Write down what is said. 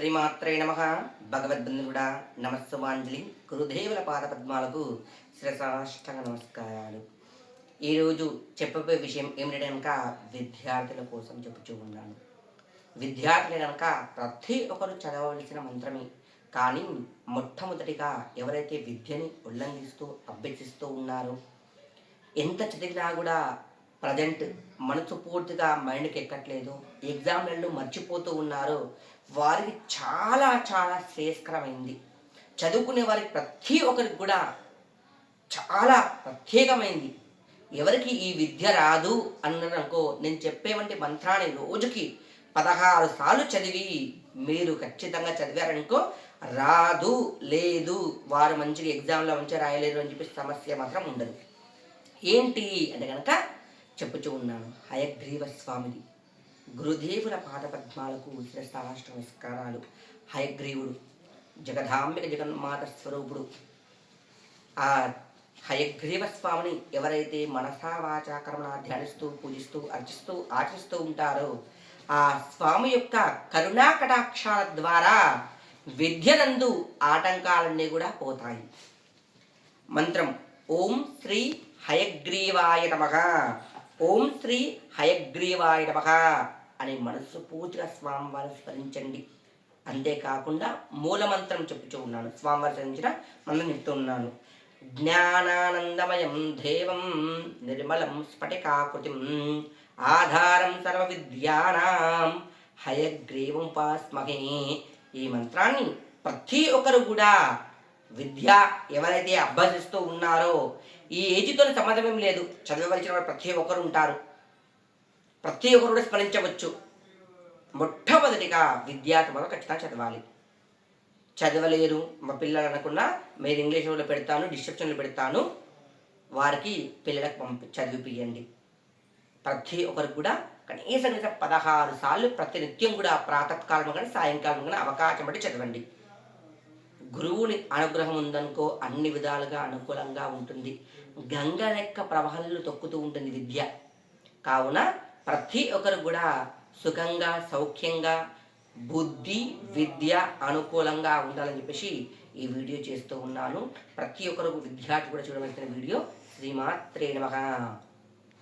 శ్రీమాత్రే నమ. భగవద్బంధుడా నమస్సుమాంజలి. గురుదేవుల పాదపద్మాలకు శిరసాష్టంగ నమస్కారాలు. ఈరోజు చెప్పబోయే విషయం ఏమిటంటే కనుక విద్యార్థుల కోసం చెప్పుచూ ఉన్నాను. విద్యార్థులు కనుక ప్రతి ఒక్కరు చదవవలసిన మంత్రమే. కానీ మొట్టమొదటిగా ఎవరైతే విద్యని ఉల్లంఘిస్తూ అభ్యసిస్తూ ఉన్నారో, ఎంత చదివినా కూడా ప్రజెంట్ మనసు పూర్తిగా మైండ్కి ఎక్కట్లేదు, ఎగ్జామ్లలో మర్చిపోతూ ఉన్నారో వారికి చాలా చాలా శ్రేయస్కరమైంది. చదువుకునే వారికి ప్రతి ఒక్కరికి కూడా చాలా ప్రత్యేకమైంది. ఎవరికి ఈ విద్య రాదు అన్నారనుకో, నేను చెప్పేవంటి మంత్రాన్ని రోజుకి 16 సార్లు చదివి మీరు ఖచ్చితంగా చదివారనుకో, రాదు లేదు వారు మంచిగా ఎగ్జామ్లో మంచిగా రాయలేరు అని చెప్పి సమస్య మాత్రం ఉండదు. ఏంటి అంటే కనుక చెప్పుచూ ఉన్నాను. హయగ్రీవ స్వామిది గురుదేవుల పాదపద్మాలకు శిరసాష్ట నమస్కారాలు. హయగ్రీవుడు జగదాంబిక జగన్మాత స్వరూపుడు. ఆ హయగ్రీవ స్వామిని ఎవరైతే మనసా వాచా కర్మణ ధ్యానిస్తూ పూజిస్తూ అర్చిస్తూ ఆచరిస్తూ ఉంటారో, ఆ స్వామి యొక్క కరుణా కటాక్షాల ద్వారా విద్యనందు ఆటంకాలన్నీ కూడా పోతాయి. మంత్రం ఓం శ్రీ హయగ్రీవాయ నమః, ఓం శ్రీ హయగ్రీవాయ నమః అని మనస్సు పూర్తిగా స్వామివారు స్మరించండి. అంతేకాకుండా మూలమంత్రం చెప్పుతూ ఉన్నాను. స్వామివారు స్మరించిన మంత్రం చెప్తూ ఉన్నాను. జ్ఞానానందమయం దేవం నిర్మలం స్ఫటికాకృతిం ఆధారం సర్వ విద్యానాం హయగ్రీవం ఉపాస్మహే. ఈ మంత్రాన్ని ప్రతి ఒక్కరు కూడా విద్య ఎవరైతే అభ్యసిస్తూ ఉన్నారో, ఈ ఏజ్తో సంబంధం లేదు, చదవవలసిన వారు ప్రతి ఒక్కరు ఉంటారు, ప్రతి ఒక్కరు కూడా స్మరించవచ్చు. మొట్టమొదటిగా విద్యార్థులు ఖచ్చితంగా చదవాలి. చదవలేరు మా పిల్లలు అనకుండా మీరు ఇంగ్లీష్లో పెడతాను, డిస్క్రిప్షన్లో పెడతాను, వారికి పిల్లలకు చదివిపియండి. ప్రతి ఒక్కరికి కూడా కనీసం 16 సార్లు ప్రతినిత్యం కూడా ప్రాతకాలం కానీ సాయంకాలం కానీ అవకాశం బట్టి చదవండి. గురువుని అనుగ్రహం ఉందనుకో అన్ని విధాలుగా అనుకూలంగా ఉంటుంది. గంగ లెక్క ప్రవాహంలో తొక్కుతూ ఉంటుంది విద్య. కావున ప్రతి ఒక్కరు కూడా సుఖంగా సౌఖ్యంగా బుద్ధి విద్య అనుకూలంగా ఉండాలని చెప్పేసి ఈ వీడియో చేస్తూ ఉన్నాను. ప్రతి ఒక్కరు విద్యార్థి కూడా చూడవలసిన వీడియో. శ్రీమాత్రే నమః.